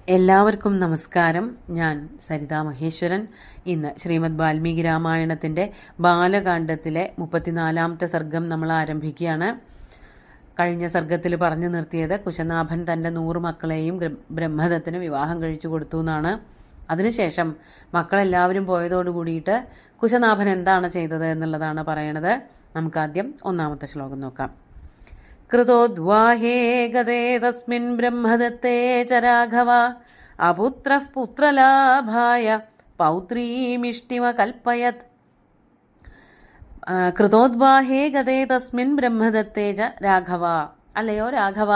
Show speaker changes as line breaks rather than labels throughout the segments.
എല്ലാവർക്കും നമസ്കാരം. ഞാൻ സരിതാ മഹേശ്വരൻ. ഇന്ന് ശ്രീമദ് വാൽമീകി രാമായണത്തിന്റെ ബാലകാണ്ഡത്തിലെ 34ാമത്തെ സർഗം നമ്മൾ ആരംഭിക്കുകയാണ്. കഴിഞ്ഞ സർഗത്തിൽ പറഞ്ഞു നിർത്തിയത് കുശനാഭൻ തന്റെ 100 മക്കളെയും ബ്രഹ്മദത്തിന് വിവാഹം കഴിച്ചു കൊടുത്തു എന്നാണ്. അതിനുശേഷം മക്കളെല്ലാവരും പോയതോടുകൂടിയിട്ട് കുശനാഭൻ എന്താണ് ചെയ്തത് എന്നുള്ളതാണ് പറയണത്. നമുക്കാദ്യം 1ാമത്തെ ശ്ലോകം നോക്കാം. കൃതോദ്വാഹേ ഗതേ തസ്മിൻ ബ്രഹ്മദത്തേ ച രാഘവ അപുത്രഃ പുത്രലാഭായ പൗത്രീമിഷ്ടിമ കൽപ്പയത്. കൃതോദ്വാഹേ ഗതേ തസ്മിൻ ബ്രഹ്മദത്തേ ച രാഘവ. അല്ലയോ രാഘവ,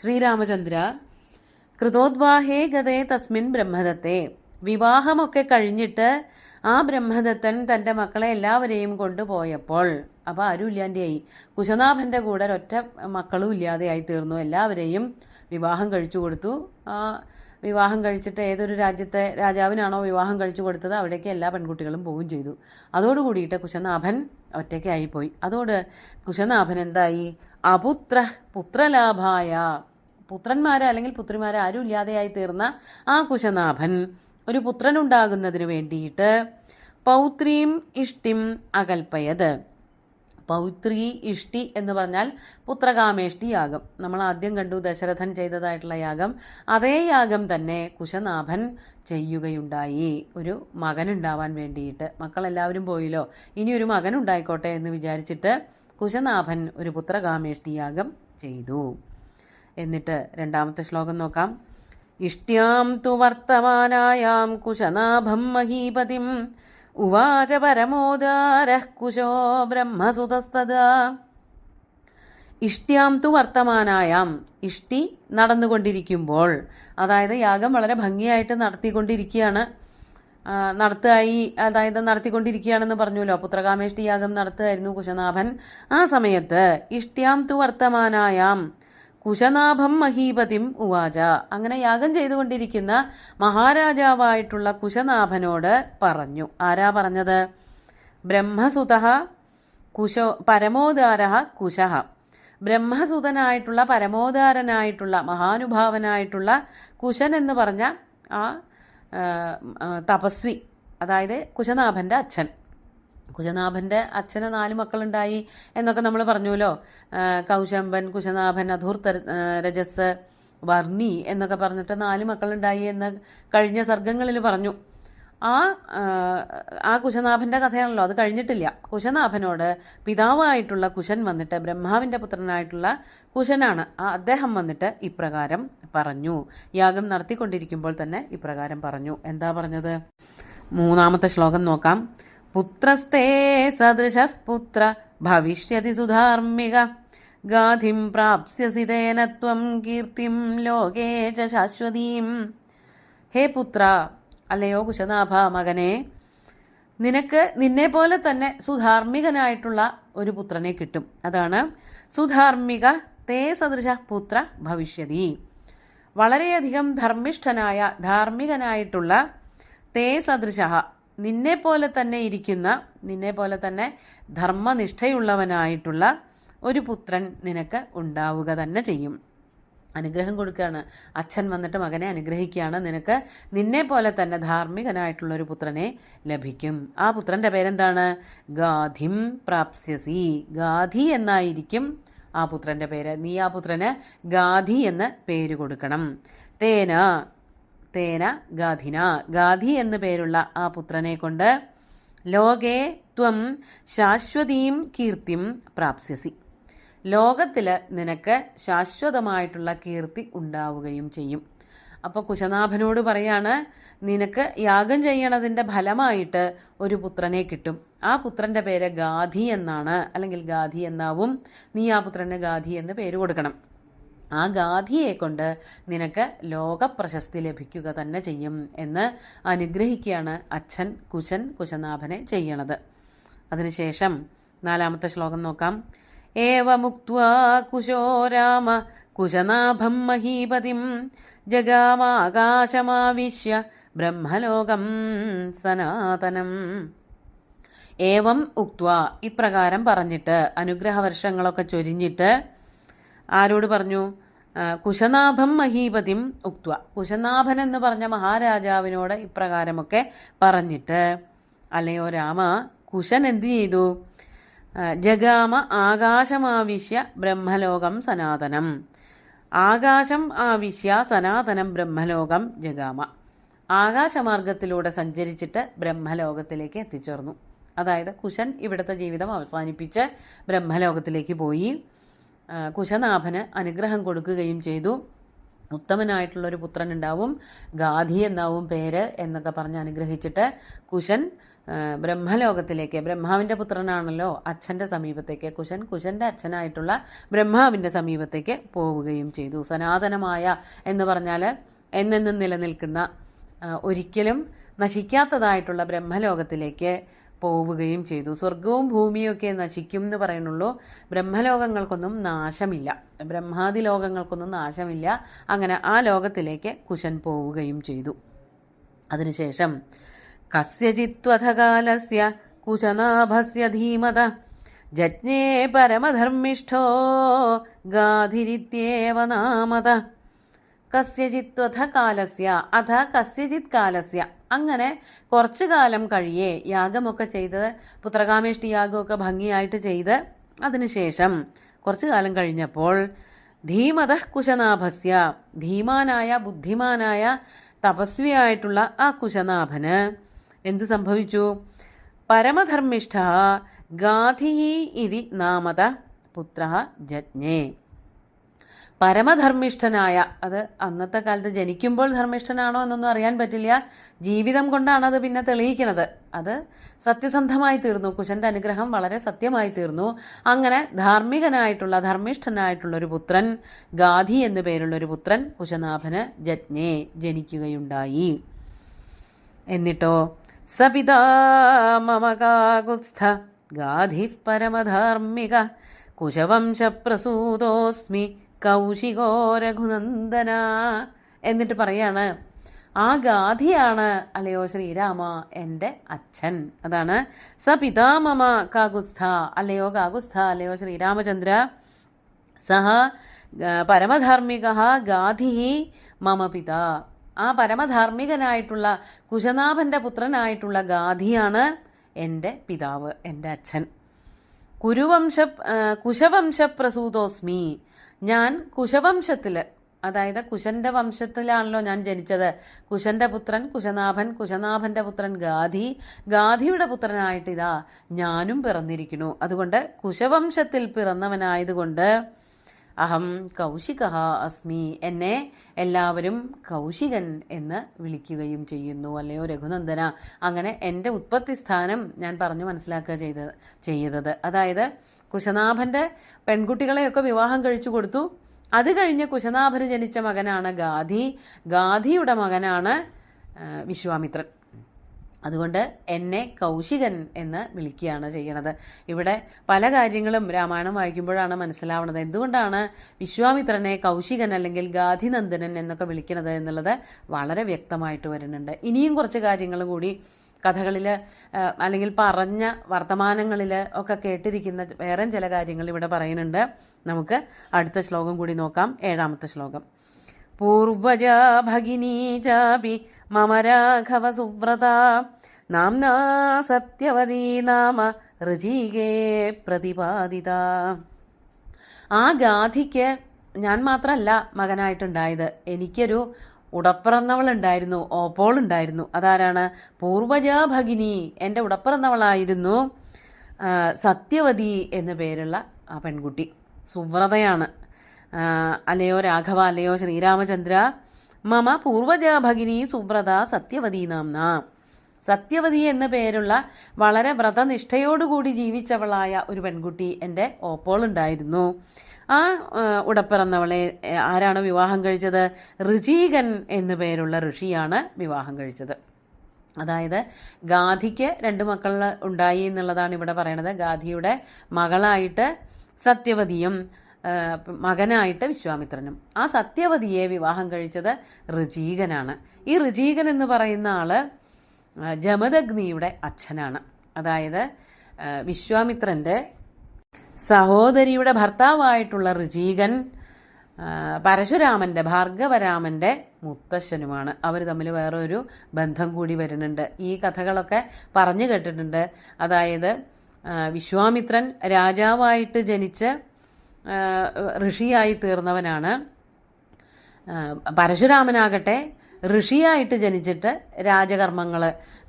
ശ്രീരാമചന്ദ്ര, കൃതോദ്വാഹേ ഗതേ തസ്മിൻ ബ്രഹ്മദത്തേ, വിവാഹമൊക്കെ കഴിഞ്ഞിട്ട് ആ ബ്രഹ്മദത്തൻ തന്റെ മക്കളെ എല്ലാവരെയും കൊണ്ടുപോയപ്പോൾ, അപ്പൊ ആരും ഇല്ലാതെയായി. കുശനാഭന്റെ കൂടെ ഒറ്റ മക്കളും ഇല്ലാതെയായി തീർന്നു. എല്ലാവരെയും വിവാഹം കഴിച്ചു കൊടുത്തു. വിവാഹം കഴിച്ചിട്ട് ഏതൊരു രാജ്യത്തെ രാജാവിനാണോ വിവാഹം കഴിച്ചു കൊടുത്തത് അവിടേക്ക് എല്ലാ പെൺകുട്ടികളും പോവുകയും ചെയ്തു. അതോടുകൂടിയിട്ട് കുശനാഭൻ ഒറ്റയ്ക്കായിപ്പോയി. അതോട് കുശനാഭൻ എന്തായി? പുത്രലാഭായ, പുത്രന്മാരെ അല്ലെങ്കിൽ പുത്രിമാരെ ആരും ഇല്ലാതെയായി തീർന്ന ആ കുശനാഭൻ ഒരു പുത്രനുണ്ടാകുന്നതിന് വേണ്ടിയിട്ട് പൗത്രീം ഇഷ്ടിം അകൽപ്പയത്. പൗത്രി ഇഷ്ടി എന്ന് പറഞ്ഞാൽ പുത്രകാമേഷ്ടി യാഗം. നമ്മൾ ആദ്യം കണ്ടു ദശരഥൻ ചെയ്തതായിട്ടുള്ള യാഗം. അതേ യാഗം തന്നെ കുശനാഭൻ ചെയ്യുകയുണ്ടായി. ഒരു മകനുണ്ടാവാൻ വേണ്ടിയിട്ട്. മക്കളെല്ലാവരും പോയില്ലോ, ഇനി ഒരു മകനുണ്ടായിക്കോട്ടെ എന്ന് വിചാരിച്ചിട്ട് കുശനാഭൻ ഒരു പുത്രകാമേഷ്ടി യാഗം ചെയ്തു. എന്നിട്ട് 2ാമത്തെ ശ്ലോകം നോക്കാം. ഇഷ്ട്യാം തു വർത്തമാനായാം കുശനാഭം മഹീപതിം ഉവാച പരമോദാരഃ കുശോ ബ്രഹ്മസുതസ്തദാ. ഇഷ്ട്യാം തു വർത്തമാനായാം, ഇഷ്ടി നടന്നുകൊണ്ടിരിക്കുമ്പോൾ, അതായത് യാഗം വളരെ ഭംഗിയായിട്ട് നടത്തിക്കൊണ്ടിരിക്കുകയാണ്. നടത്തിക്കൊണ്ടിരിക്കുകയാണെന്ന് പറഞ്ഞല്ലോ. പുത്രകാമേഷ്ടി യാഗം നടത്തുകയായിരുന്നു കുശനാഭൻ. ആ സമയത്ത് ഇഷ്ട്യാം തു വർത്തമാനായാം കുശനാഭം മഹീപതിം ഉവാച, അങ്ങനെ യാഗം ചെയ്തുകൊണ്ടിരിക്കുന്ന മഹാരാജാവായിട്ടുള്ള കുശനാഭനോട് പറഞ്ഞു. ആരാ പറഞ്ഞത്? ബ്രഹ്മസുതഃ കുശോ പരമോദാരഃ കുശഃ. ബ്രഹ്മസുതനായിട്ടുള്ള പരമോദാരനായിട്ടുള്ള മഹാനുഭാവനായിട്ടുള്ള കുശൻ എന്ന് പറഞ്ഞ ആ തപസ്വി, അതായത് കുശനാഭന്റെ അച്ഛൻ. കുശനാഭന്റെ അച്ഛന് 4 മക്കളുണ്ടായി എന്നൊക്കെ നമ്മൾ പറഞ്ഞുല്ലോ. കൗശംബൻ, കുശനാഭൻ, അധൂർത്ത രജസ്, വർണി എന്നൊക്കെ പറഞ്ഞിട്ട് 4 മക്കളുണ്ടായി എന്ന് കഴിഞ്ഞ സർഗങ്ങളിൽ പറഞ്ഞു. ആ കുശനാഭന്റെ കഥയാണല്ലോ, അത് കഴിഞ്ഞിട്ടില്ല. കുശനാഭനോട് പിതാവായിട്ടുള്ള കുശൻ വന്നിട്ട്, ബ്രഹ്മാവിന്റെ പുത്രനായിട്ടുള്ള കുശനാണ്, അദ്ദേഹം വന്നിട്ട് ഇപ്രകാരം പറഞ്ഞു. യാഗം നടത്തിക്കൊണ്ടിരിക്കുമ്പോൾ തന്നെ ഇപ്രകാരം പറഞ്ഞു. എന്താ പറഞ്ഞത്? 3ാമത്തെ ശ്ലോകം നോക്കാം. പുത്രസ്തേ സദൃശഃ പുത്ര ഭവിഷ്യതി സുധാർമ്മിക ഗാധിം പ്രാപ്സ്യസി തേന ത്വം കീർത്തിം ലോകേ ച ശാശ്വതീം. ഹേ പുത്ര, അല്ലയോ കുശനാഭ മകനെ, നിനക്ക് നിന്നെ പോലെ തന്നെ സുധാർമ്മികനായിട്ടുള്ള ഒരു പുത്രനെ കിട്ടും. അതാണ് സുധാർമ്മിക തേ സദൃശ പുത്ര ഭവിഷ്യതി. വളരെയധികം ധർമ്മിഷ്ഠനായ, ധാർമ്മികനായിട്ടുള്ള, തേ സദൃശ, നിന്നെ പോലെ തന്നെ ഇരിക്കുന്ന, നിന്നെ പോലെ തന്നെ ധർമ്മനിഷ്ഠയുള്ളവനായിട്ടുള്ള ഒരു പുത്രൻ നിനക്ക് ഉണ്ടാവുക തന്നെ ചെയ്യും. അനുഗ്രഹം കൊടുക്കുകയാണ്. അച്ഛൻ വന്നിട്ട് മകനെ അനുഗ്രഹിക്കുകയാണ്. നിനക്ക് നിന്നെ പോലെ തന്നെ ധാർമ്മികനായിട്ടുള്ള ഒരു പുത്രനെ ലഭിക്കും. ആ പുത്രന്റെ പേരെന്താണ്? ഗാധിം പ്രാപ്സ്യസി. ഗാധി എന്നായിരിക്കും ആ പുത്രന്റെ പേര്. നീ ആ പുത്രന് ഗാധി എന്ന് പേര് കൊടുക്കണം. തേന ഗാധിന, ഗാധി എന്ന് പേരുള്ള ആ പുത്രനെ കൊണ്ട് ലോകേ ത്വം ശാശ്വതീം കീർത്തിം പ്രാപ്സ്യസി. ലോകത്തില് നിനക്ക് ശാശ്വതമായിട്ടുള്ള കീർത്തി ഉണ്ടാവുകയും ചെയ്യും. അപ്പൊ കുശനാഭനോട് പറയാണ്, നിനക്ക് യാഗം ചെയ്യണതിന്റെ ഫലമായിട്ട് ഒരു പുത്രനെ കിട്ടും. ആ പുത്രന്റെ പേര് ഗാധി എന്നാണ്, അല്ലെങ്കിൽ ഗാധി എന്നാവും. നീ ആ പുത്രന് ഗാധി എന്ന് പേര് കൊടുക്കണം. ആ ഗാധിയെ കൊണ്ട് നിനക്ക് ലോകപ്രശസ്തി ലഭിക്കുക തന്നെ ചെയ്യും എന്ന് അനുഗ്രഹിക്കുകയാണ് അച്ഛൻ കുശനാഭനെ ചെയ്യണത്. അതിനുശേഷം 4ാമത്തെ ശ്ലോകം നോക്കാം. ഏവമുക്ത്വാ കുശോ രാമ കുശനാഭം മഹീപതിം ജഗാമാകാശമാവിശ്യ ബ്രഹ്മലോകം സനാതനം. ഏവം ഉക്ത്വാ, ഇപ്രകാരം പറഞ്ഞിട്ട്, അനുഗ്രഹവർഷങ്ങളൊക്കെ ചൊരിഞ്ഞിട്ട് ആരോട് പറഞ്ഞു? കുശനാഭം മഹീപതിം ഉക്ത്വ, കുശനാഭൻ എന്ന് പറഞ്ഞ മഹാരാജാവിനോട് ഇപ്രകാരമൊക്കെ പറഞ്ഞിട്ട്, അല്ലയോ രാമ, കുശൻ എന്തു ചെയ്തു? ജഗാമ ആകാശമാവിശ്യ ബ്രഹ്മലോകം സനാതനം, ആകാശം ആവിശ്യ സനാതനം ബ്രഹ്മലോകം ജഗാമ, ആകാശമാർഗത്തിലൂടെ സഞ്ചരിച്ചിട്ട് ബ്രഹ്മലോകത്തിലേക്ക് എത്തിച്ചേർന്നു. അതായത് കുശൻ ഇവിടുത്തെ ജീവിതം അവസാനിപ്പിച്ച് ബ്രഹ്മലോകത്തിലേക്ക് പോയി. കുശനാഭന് അനുഗ്രഹം കൊടുക്കുകയും ചെയ്തു. ഉത്തമനായിട്ടുള്ളൊരു പുത്രൻ ഉണ്ടാവും, ഗാധി എന്നാവും പേര് എന്നൊക്കെ പറഞ്ഞ് അനുഗ്രഹിച്ചിട്ട് കുശൻ ബ്രഹ്മലോകത്തിലേക്ക്, ബ്രഹ്മാവിൻ്റെ പുത്രനാണല്ലോ, അച്ഛൻ്റെ സമീപത്തേക്ക്, കുശൻ്റെ അച്ഛനായിട്ടുള്ള ബ്രഹ്മാവിൻ്റെ സമീപത്തേക്ക് പോവുകയും ചെയ്തു. സനാതനമായ എന്ന് പറഞ്ഞാൽ എന്നെന്നും നിലനിൽക്കുന്ന, ഒരിക്കലും നശിക്കാത്തതായിട്ടുള്ള ബ്രഹ്മലോകത്തിലേക്ക് പോവുകയും ചെയ്തു. സ്വർഗവും ഭൂമിയൊക്കെ നശിക്കും എന്ന് പറയുന്നുള്ളൂ, ബ്രഹ്മലോകങ്ങൾക്കൊന്നും നാശമില്ല, ബ്രഹ്മാദി ലോകങ്ങൾക്കൊന്നും നാശമില്ല. അങ്ങനെ ആ ലോകത്തിലേക്ക് കുശൻ പോവുകയും ചെയ്തു. അതിനുശേഷം കസ്യചിത്വധകാലസ്യ കുശനാഭസ്യ ധീമത ജജ്ഞേ പരമധർമ്മിഷ്ഠോ ഗാധിരിത്യേവ നാമത. കസ്യചിത്വധ കാലസ്യ അധ കസ്യചിത് കാലസ്യ, അങ്ങനെ കുറച്ചു കാലം കഴിയേ യാഗമൊക്കെ ചെയ്ത്, പുത്രകാമേഷ്ടി യാഗമൊക്കെ ഭംഗിയായിട്ട് ചെയ്ത്, അതിനുശേഷം കുറച്ചു കാലം കഴിഞ്ഞപ്പോൾ ധീമത കുശനാഭസ്യ, ധീമാനായ ബുദ്ധിമാനായ തപസ്വിയായിട്ടുള്ള ആ കുശനാഭന് എന്ത് സംഭവിച്ചു? പരമധർമ്മിഷ്ഠ ഗാധി ഇതി നാമത പുത്ര ജജ്ഞേ, പരമധർമ്മിഷ്ഠനായ, അത് അന്നത്തെ കാലത്ത് ജനിക്കുമ്പോൾ ധർമ്മിഷ്ഠനാണോ എന്നൊന്നും അറിയാൻ പറ്റില്ല, ജീവിതം കൊണ്ടാണ് അത് പിന്നെ തെളിയിക്കുന്നത്. അത് സത്യസന്ധമായി തീർന്നു, കുശന്റെ അനുഗ്രഹം വളരെ സത്യമായി തീർന്നു. അങ്ങനെ ധാർമ്മികനായിട്ടുള്ള ധർമ്മിഷ്ഠനായിട്ടുള്ള ഒരു പുത്രൻ, ഗാധി എന്നു പേരുള്ളൊരു പുത്രൻ കുശനാഭന് ജജ്ഞേ ജനിക്കുകയുണ്ടായി. എന്നിട്ടോ സപിതാ മമ കാകുത്സ്ഥ ഗാധി പരമധാർമ്മിക കുശവംശപ്രസൂതോസ്മി കൗശികോ രഘുനന്ദന. എന്നിട്ട് പറയാണ്, ആ ഗാധിയാണ് അല്ലയോ ശ്രീരാമ എൻ്റെ അച്ഛൻ. അതാണ് സപിതാമമ കാകുത്സ്ഥ, അല്ലയോ കാകുത്സ്ഥ, അല്ലയോ ശ്രീരാമചന്ദ്ര, സഹ പരമധാർമ്മിക ഗാധി മമ പിത, ആ പരമധാർമ്മികനായിട്ടുള്ള കുശനാഭന്റെ പുത്രനായിട്ടുള്ള ഗാധിയാണ് എൻ്റെ പിതാവ്, എൻ്റെ അച്ഛൻ. കുശവംശപ്രസൂതോസ്മി, ഞാൻ കുശവംശത്തില്, അതായത് കുശന്റെ വംശത്തിലാണല്ലോ ഞാൻ ജനിച്ചത്. കുശന്റെ പുത്രൻ കുശനാഭൻ, കുശനാഭന്റെ പുത്രൻ ഗാധി, ഗാധിയുടെ പുത്രനായിട്ട് ഇതാ ഞാനും പിറന്നിരിക്കുന്നു. അതുകൊണ്ട് കുശവംശത്തിൽ പിറന്നവനായതുകൊണ്ട് അഹം കൗശിക അസ്മി, എന്നെ എല്ലാവരും കൗശികൻ എന്ന് വിളിക്കുകയും ചെയ്യുന്നു, അല്ലയോ രഘുനന്ദന. അങ്ങനെ എൻ്റെ ഉത്പത്തി സ്ഥാനം ഞാൻ പറഞ്ഞു മനസ്സിലാക്കുക ചെയ്തത്. അതായത് കുശനാഭന്റെ പെൺകുട്ടികളെയൊക്കെ വിവാഹം കഴിച്ചു കൊടുത്തു. അത് കഴിഞ്ഞ് കുശനാഭന് ജനിച്ച മകനാണ് ഗാധി, ഗാധിയുടെ മകനാണ് വിശ്വാമിത്രൻ. അതുകൊണ്ട് എന്നെ കൗശികൻ എന്ന് വിളിക്കുകയാണ് ചെയ്യണത്. ഇവിടെ പല കാര്യങ്ങളും രാമായണം വായിക്കുമ്പോഴാണ് മനസ്സിലാവുന്നത്, എന്തുകൊണ്ടാണ് വിശ്വാമിത്രനെ കൗശികൻ അല്ലെങ്കിൽ ഗാധിനന്ദനൻ എന്നൊക്കെ വിളിക്കുന്നത് എന്നുള്ളത് വളരെ വ്യക്തമായിട്ട് വരുന്നുണ്ട്. ഇനിയും കുറച്ച് കാര്യങ്ങൾ കൂടി കഥകളിൽ അല്ലെങ്കിൽ പറഞ്ഞ വർത്തമാനങ്ങളിൽ ഒക്കെ കേട്ടിരിക്കുന്ന വേറെ ചില കാര്യങ്ങൾ ഇവിടെ പറയുന്നുണ്ട്. നമുക്ക് അടുത്ത ശ്ലോകം കൂടി നോക്കാം. 7ാമത്തെ ശ്ലോകം. പൂർവജ ഭഗിനീ ചാപി മമ രാഘവ സുവ്രത നാംനാ സത്യവതീ നാമ ഋചീകേ പ്രതിപാദിത. ആ ഗാധിക്ക് ഞാൻ മാത്രമല്ല മകനായിട്ടുണ്ടായത്, എനിക്കൊരു ഉടപ്പിറന്നവളുണ്ടായിരുന്നു, ഓപ്പോൾ ഉണ്ടായിരുന്നു. അതാരാണ്? പൂർവജ ഭഗിനി, എൻ്റെ ഉടപ്പിറന്നവളായിരുന്നു സത്യവതി എന്നു പേരുള്ള ആ പെൺകുട്ടി. സുവ്രതയാണ്. അല്ലയോ രാഘവ, അല്ലയോ ശ്രീരാമചന്ദ്ര, മമ പൂർവജ ഭഗിനി സുവ്രത സത്യവതി നാംന. സത്യവതി എന്ന പേരുള്ള വളരെ വ്രതനിഷ്ഠയോടുകൂടി ജീവിച്ചവളായ ഒരു പെൺകുട്ടി എൻ്റെ ഓപ്പോൾ ഉണ്ടായിരുന്നു. ആ ഉടപ്പിറന്നവളെ ആരാണ് വിവാഹം കഴിച്ചത്? ഋചീകൻ എന്നു പേരുള്ള ഋഷിയാണ് വിവാഹം കഴിച്ചത്. അതായത് ഗാധിക്ക് 2 മക്കൾ ഉണ്ടായി എന്നുള്ളതാണ് ഇവിടെ പറയണത്. ഗാധിയുടെ മകളായിട്ട് സത്യവതിയും മകനായിട്ട് വിശ്വാമിത്രനും. ആ സത്യവതിയെ വിവാഹം കഴിച്ചത് ഋചീകനാണ്. ഈ ഋചീകൻ എന്ന് പറയുന്ന ആള് ജമദഗ്നിയുടെ അച്ഛനാണ്. അതായത് വിശ്വാമിത്രന്റെ സഹോദരിയുടെ ഭർത്താവായിട്ടുള്ള ഋചീകൻ പരശുരാമന്റെ ഭാർഗവരാമന്റെ മുത്തശ്ശനുമാണ്. അവർ തമ്മിൽ വേറൊരു ബന്ധം കൂടി വരുന്നുണ്ട്. ഈ കഥകളൊക്കെ പറഞ്ഞു കേട്ടിട്ടുണ്ട്. അതായത് വിശ്വാമിത്രൻ രാജാവായിട്ട് ജനിച്ച് ഋഷിയായി തീർന്നവനാണ്. പരശുരാമനാകട്ടെ ഋഷിയായിട്ട് ജനിച്ചിട്ട് രാജകർമ്മങ്ങൾ,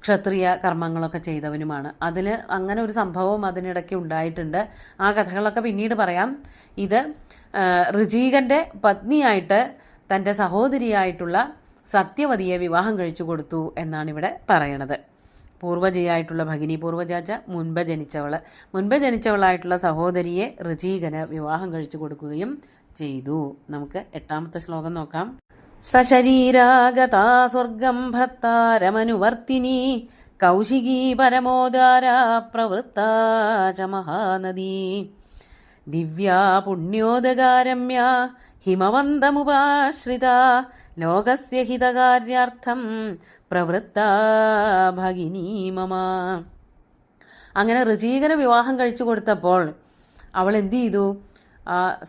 ക്ഷത്രിയ കർമ്മങ്ങളൊക്കെ ചെയ്തവനുമാണ്. അതിൽ അങ്ങനെ ഒരു സംഭവം അതിനിടയ്ക്ക് ഉണ്ടായിട്ടുണ്ട്. ആ കഥകളൊക്കെ പിന്നീട് പറയാം. ഇത് ഋചീകന്റെ പത്നിയായിട്ട് തൻ്റെ സഹോദരിയായിട്ടുള്ള സത്യവതിയെ വിവാഹം കഴിച്ചു കൊടുത്തു എന്നാണ് ഇവിടെ പറയണത്. പൂർവജയായിട്ടുള്ള ഭഗിനി, പൂർവജാച്ച മുൻപ് ജനിച്ചവളായിട്ടുള്ള സഹോദരിയെ ഋചീകന് വിവാഹം കഴിച്ചു കൊടുക്കുകയും ചെയ്തു. നമുക്ക് 8ാമത്തെ ശ്ലോകം നോക്കാം. സശരീരാഗതാ സ്വർഗം ഭർത്താരമനുവർത്തിനി കൗശികീ പരമോദാരാ പ്രവൃത്താ ച മഹാനദീ ദിവ്യാ പുണ്യോദകാരമ്യാ ഹിമവന്തമുപാശ്രിതാ ലോകസ്യ ഹിതകാര്യാർത്ഥം പ്രവൃത്താ ഭഗിനീ മമ. അങ്ങനെ ഋചീകന് വിവാഹം കഴിച്ചു കൊടുത്തപ്പോൾ അവൾ എന്ത് ചെയ്തു?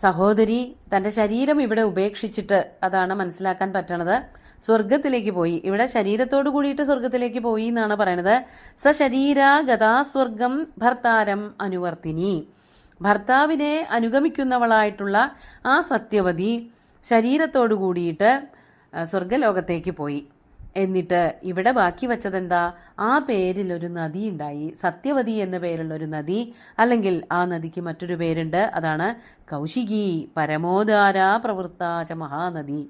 സഹോദരി തന്റെ ശരീരം ഇവിടെ ഉപേക്ഷിച്ചിട്ട്, അതാണ് മനസ്സിലാക്കാൻ പറ്റണത്, സ്വർഗത്തിലേക്ക് പോയി. ഇവിടെ ശരീരത്തോടു കൂടിയിട്ട് സ്വർഗത്തിലേക്ക് പോയി എന്നാണ് പറയണത്. സശരീരാ ഗതാ സ്വർഗം ഭർത്താരം അനുവർത്തിനി. ഭർത്താവിനെ അനുഗമിക്കുന്നവളായിട്ടുള്ള ആ സത്യവതി ശരീരത്തോടു കൂടിയിട്ട് സ്വർഗലോകത്തേക്ക് പോയി. എന്നിട്ട് ഇവിടെ ബാക്കി വെച്ചതെന്താ? ആ പേരിൽ ഒരു നദി ഉണ്ടായി, സത്യവതി എന്ന പേരുള്ള ഒരു നദി. അല്ലെങ്കിൽ ആ നദിക്ക് മറ്റൊരു പേരുണ്ട്, അതാണ് കൗശികി പരമോദാരാ പ്രവൃത്താച മഹാനദി.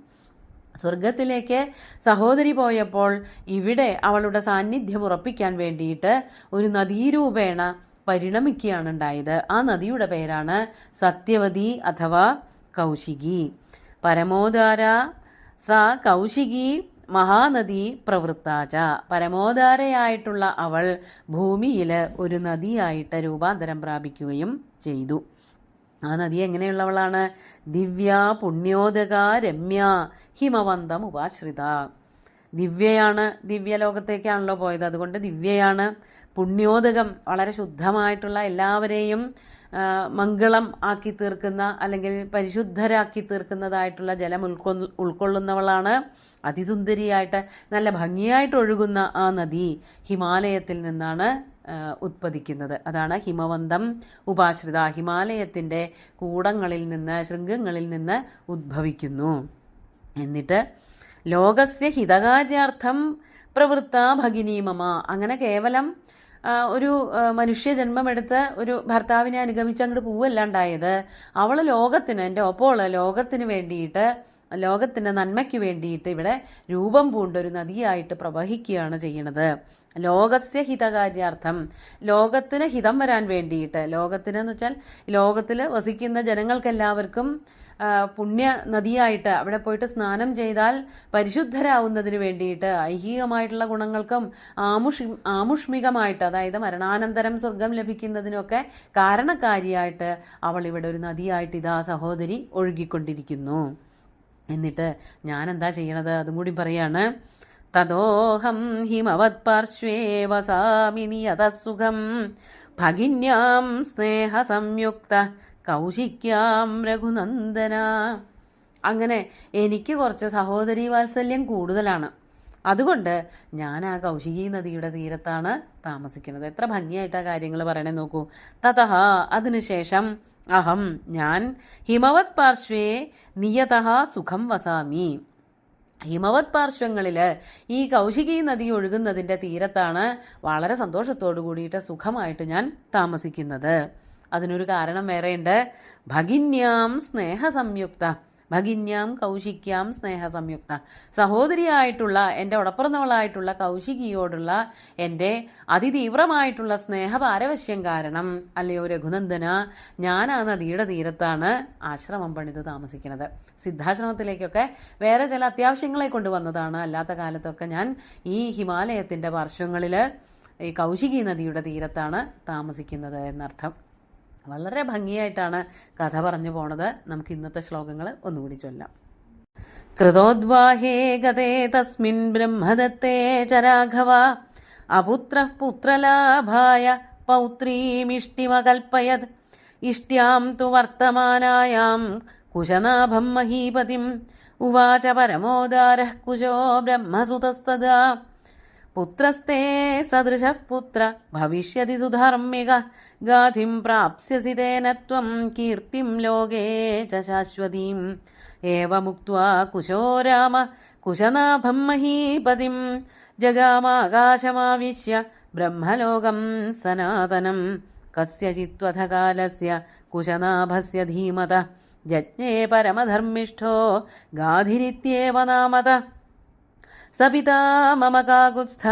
സ്വർഗത്തിലേക്ക് സഹോദരി പോയപ്പോൾ ഇവിടെ അവളുടെ സാന്നിധ്യം ഉറപ്പിക്കാൻ വേണ്ടിയിട്ട് ഒരു നദീരൂപേണ പരിണമിക്കുകയാണ് ഉണ്ടായത്. ആ നദിയുടെ പേരാണ് സത്യവതി അഥവാ കൗശികി. പരമോദാര സ കൗശികി മഹാനദി പ്രവൃത്താച. പരമോദാരയായിട്ടുള്ള അവൾ ഭൂമിയിൽ ഒരു നദിയായിട്ട് രൂപാന്തരം പ്രാപിക്കുകയും ചെയ്തു. ആ നദി എങ്ങനെയുള്ളവളാണ്? ദിവ്യ പുണ്യോദക രമ്യ ഹിമവന്തം ഉപാശ്രിത. ദിവ്യയാണ്, ദിവ്യലോകത്തേക്കാണല്ലോ പോയത്, അതുകൊണ്ട് ദിവ്യയാണ്. പുണ്യോദകം, വളരെ ശുദ്ധമായിട്ടുള്ള എല്ലാവരെയും മംഗളം ആക്കി തീർക്കുന്ന അല്ലെങ്കിൽ പരിശുദ്ധരാക്കി തീർക്കുന്നതായിട്ടുള്ള ജലം ഉൾക്കൊള്ളുന്നവളാണ്. അതിസുന്ദരിയായിട്ട് നല്ല ഭംഗിയായിട്ട് ഒഴുകുന്ന ആ നദി ഹിമാലയത്തിൽ നിന്നാണ് ഉത്പതിക്കുന്നത്. അതാണ് ഹിമവന്തം ഉപാശ്രിത. ഹിമാലയത്തിന്റെ കൂടങ്ങളിൽ നിന്ന്, ശൃംഗങ്ങളിൽ നിന്ന് ഉദ്ഭവിക്കുന്നു. എന്നിട്ട് ലോകസ്യ ഹിതകാര്യാർത്ഥം പ്രവൃത്ത ഭഗിനി മമ. അങ്ങനെ കേവലം ഒരു മനുഷ്യജന്മമെടുത്ത് ഒരു ഭർത്താവിനെ അനുഗമിച്ച് അങ്ങോട്ട് പോവല്ലാണ്ടായത്. അവൾ ലോകത്തിന്, എൻ്റെ ഒപ്പമുള്ള ലോകത്തിന് വേണ്ടിയിട്ട്, ലോകത്തിന്റെ നന്മയ്ക്ക് വേണ്ടിയിട്ട് ഇവിടെ രൂപം പൂണ്ട ഒരു നദിയായിട്ട് പ്രവഹിക്കുകയാണ് ചെയ്യുന്നത്. ലോകസ്യ ഹിതകാര്യാർത്ഥം, ലോകത്തിന് ഹിതം വരാൻ വേണ്ടിയിട്ട്. ലോകത്തിന് എന്ന് വെച്ചാൽ ലോകത്തിൽ വസിക്കുന്ന ജനങ്ങൾക്കെല്ലാവർക്കും പുണ്യ നദിയായിട്ട് അവിടെ പോയിട്ട് സ്നാനം ചെയ്താൽ പരിശുദ്ധരാവുന്നതിന് വേണ്ടിയിട്ട്, ഐഹികമായിട്ടുള്ള ഗുണങ്ങൾക്കും ആമുഷ്മികമായിട്ട്, അതായത് മരണാനന്തരം സ്വർഗം ലഭിക്കുന്നതിനൊക്കെ കാരണക്കാരിയായിട്ട് അവൾ ഇവിടെ ഒരു നദിയായിട്ട് ഇതാ സഹോദരി ഒഴുകിക്കൊണ്ടിരിക്കുന്നു. എന്നിട്ട് ഞാൻ എന്താ ചെയ്യണത്? അതും കൂടി പറയാണ്. തദോഹം ഹിമവത് പാർശ്വേ വസാമി നിയതസുഖം ഭഗിന്യാം സ്നേഹ സംയുക്ത കൗശിക്യാം രഘുനന്ദന. അങ്ങനെ എനിക്ക് കുറച്ച് സഹോദരി വാത്സല്യം കൂടുതലാണ്. അതുകൊണ്ട് ഞാൻ ആ കൗശികി നദിയുടെ തീരത്താണ് താമസിക്കുന്നത്. എത്ര ഭംഗിയായിട്ടാ കാര്യങ്ങൾ പറയണേ നോക്കൂ. തതഹ, അതിനുശേഷം അഹം, ഞാൻ ഹിമവത് പാർശ്വേ നിയതഃ സുഖം വസാമി. ഹിമവത് പാർശ്വങ്ങളില് ഈ കൗശികി നദി ഒഴുകുന്നതിന്റെ തീരത്താണ് വളരെ സന്തോഷത്തോടു കൂടിയിട്ട് സുഖമായിട്ട് ഞാൻ താമസിക്കുന്നത്. അതിനൊരു കാരണം വേറെയുണ്ട്. ഭഗിന്യാം സ്നേഹ സംയുക്ത, ഭഗിന്യാം കൗശിക്യാം സ്നേഹ സംയുക്ത. സഹോദരിയായിട്ടുള്ള എൻ്റെ ഉടപ്പിറന്നവളായിട്ടുള്ള കൗശികിയോടുള്ള എൻ്റെ അതിതീവ്രമായിട്ടുള്ള സ്നേഹപാരവശ്യം കാരണം, അല്ലയോ രഘുനന്ദന, ഞാൻ ആ നദിയുടെ തീരത്താണ് ആശ്രമം പണിത് താമസിക്കുന്നത്. സിദ്ധാശ്രമത്തിലേക്കൊക്കെ വേറെ ചില അത്യാവശ്യങ്ങളെ കൊണ്ടുവന്നതാണ്. അല്ലാത്ത കാലത്തൊക്കെ ഞാൻ ഈ ഹിമാലയത്തിന്റെ പാർശ്വങ്ങളിൽ ഈ കൗശികി നദിയുടെ തീരത്താണ് താമസിക്കുന്നത് എന്നർത്ഥം. വളരെ ഭംഗിയായിട്ടാണ് കഥ പറഞ്ഞു പോണത്. നമുക്ക് ഇന്നത്തെ ശ്ലോകങ്ങൾ ഒന്നുകൂടി ചൊല്ലാം. കൃതോദ്വാഹേ ഗതേ തസ്മിൻ ബ്രഹ്മദത്തേ ച രാഘവ അപുത്രഃ പുത്രലാഭായ പൗത്രീമിഷ്ടിമകൽപ്പയത് ഇഷ്ട്യാം തു വർത്തമാനായാം കുശനാഭം മഹീപതിം ഉവാച പരമോദാരഃ കുശോ ബ്രഹ്മസുതസ്തദാ പുത്രസ്തേ സദൃശഃ പുത്ര ഭവിഷ്യതി സുധർമ്മിക ഗാധിം പ്രാപ്സ്യസി തേന ത്വം കീർത്തിം ലോകേ ച ശാശ്വതീം ഏവമുക്ത്വാ കുശോ രാമ കുശനാഭം മഹീപതിം ജഗാമാകാശമാവിശ്യ ബ്രഹ്മലോകം സനാതനം കസ്യചിത്വഥ കാലസ്യ കുശനാഭസ്യ ധീമത ജജ്ഞേ പരമധർമ്മിഷ്ഠോ ഗാധിരിത്യേവ നാമത സപിതാ മമ കാകുത്സ്ഥ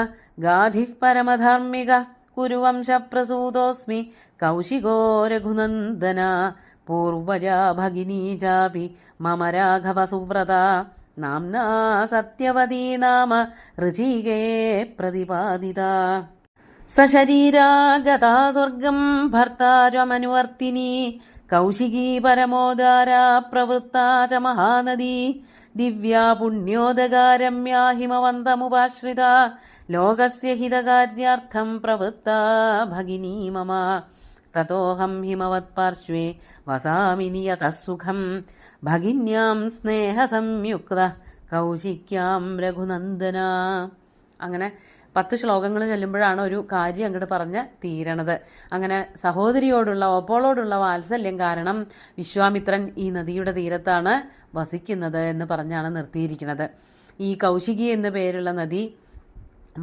ഗാധിഃ പരമധാർമ്മിക കുരുവംശപ്രസൂതോऽസ്മി കൗശികോ രഘുനന്ദന പൂർവജാ ഭഗിനീ ചാപി മമ രാഘവ സുവ്രത നാംനാ സത്യവതീ നാമ ഋചികേ പ്രതിപാദിത സശരീരാ ഗതാ സ്വർഗം ഭർത്താരമനുവർത്തിനി കൗശികീ പരമോദാരാ പ്രവൃത്താ ച മഹാനദീ ദിവ്യാ പുണ്യോദകാ രമ്യാ ഹിമവന്തമുപാശ്രിത ലോകസ്യ ഹിതകാര്യാർത്ഥം പ്രവൃത്താ ഭഗിനീ മമ തതോഹം ഹിമവത്പാർശ്വേ വസാമി നിയതഃ സുഖം ഭഗിന്യാം സ്നേഹസംയുക്ത കൗശിക്യാം രഘുനന്ദന. അങ്ങനെ 10 ശ്ലോകങ്ങൾ ചൊല്ലുമ്പോഴാണ് ഒരു കാര്യം അങ്ങോട്ട് പറഞ്ഞ് തീരണത്. അങ്ങനെ സഹോദരിയോടുള്ള ഓപ്പോളോടുള്ള വാത്സല്യം കാരണം വിശ്വാമിത്രൻ ഈ നദിയുടെ തീരത്താണ് വസിക്കുന്നത് എന്ന് പറഞ്ഞാണ് നിർത്തിയിരിക്കുന്നത്. ഈ കൗശികി എന്ന പേരുള്ള നദി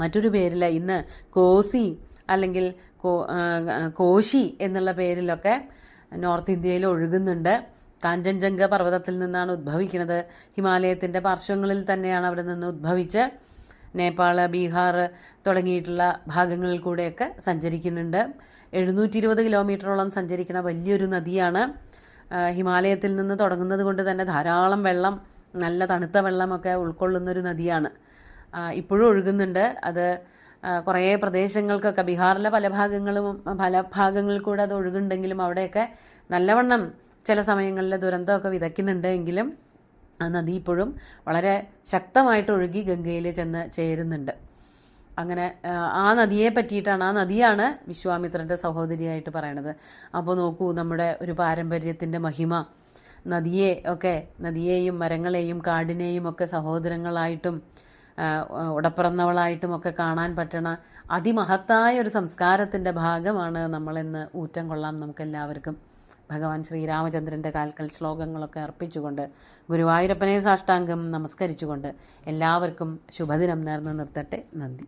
മറ്റൊരു പേരിൽ ഇന്ന് കോസി അല്ലെങ്കിൽ കോശി എന്നുള്ള പേരിലൊക്കെ നോർത്ത് ഇന്ത്യയിൽ ഒഴുകുന്നുണ്ട്. കാഞ്ചൻജംഗ പർവ്വതത്തിൽ നിന്നാണ് ഉദ്ഭവിക്കുന്നത്. ഹിമാലയത്തിൻ്റെ പാർശ്വങ്ങളിൽ തന്നെയാണ് അവിടെ നിന്ന് ഉദ്ഭവിച്ച് നേപ്പാൾ, ബീഹാർ തുടങ്ങിയിട്ടുള്ള ഭാഗങ്ങളിൽ കൂടെയൊക്കെ സഞ്ചരിക്കുന്നുണ്ട്. 720 കിലോമീറ്ററോളം സഞ്ചരിക്കുന്ന വലിയൊരു നദിയാണ്. ഹിമാലയത്തിൽ നിന്ന് തുടങ്ങുന്നത് കൊണ്ട് തന്നെ ധാരാളം വെള്ളം, നല്ല തണുത്ത വെള്ളമൊക്കെ ഉൾക്കൊള്ളുന്നൊരു നദിയാണ്. ഇപ്പോഴും ഒഴുകുന്നുണ്ട്. അത് കുറേ പ്രദേശങ്ങൾക്കൊക്കെ ബീഹാറിലെ പല ഭാഗങ്ങളിൽ കൂടെ അത് ഒഴുകുന്നുണ്ടെങ്കിലും അവിടെയൊക്കെ നല്ലവണ്ണം ചില സമയങ്ങളിൽ ദുരന്തമൊക്കെ വിതയ്ക്കുന്നുണ്ട്. എങ്കിലും ആ നദി ഇപ്പോഴും വളരെ ശക്തമായിട്ട് ഒഴുകി ഗംഗയിൽ ചെന്ന് ചേരുന്നുണ്ട്. അങ്ങനെ ആ നദിയെ പറ്റിയിട്ടാണ്, ആ നദിയാണ് വിശ്വാമിത്രൻ്റെ സഹോദരിയായിട്ട് പറയണത്. അപ്പോൾ നോക്കൂ, നമ്മുടെ ഒരു പാരമ്പര്യത്തിൻ്റെ മഹിമ. നദിയെയും മരങ്ങളെയും കാടിനെയും ഒക്കെ സഹോദരങ്ങളായിട്ടും ഉടപ്പിറന്നവളായിട്ടും ഒക്കെ കാണാൻ പറ്റണ അതിമഹത്തായ ഒരു സംസ്കാരത്തിൻ്റെ ഭാഗമാണ് നമ്മളെന്ന് ഊറ്റം കൊള്ളാം നമുക്കെല്ലാവർക്കും. ഭഗവാൻ ശ്രീരാമചന്ദ്രൻ്റെ കാൽക്കൽ ശ്ലോകങ്ങളൊക്കെ അർപ്പിച്ചുകൊണ്ട് ഗുരുവായൂരപ്പനെ സാഷ്ടാംഗം നമസ്കരിച്ചുകൊണ്ട് എല്ലാവർക്കും ശുഭദിനം നേർന്ന് നിർത്തട്ടെ. നന്ദി.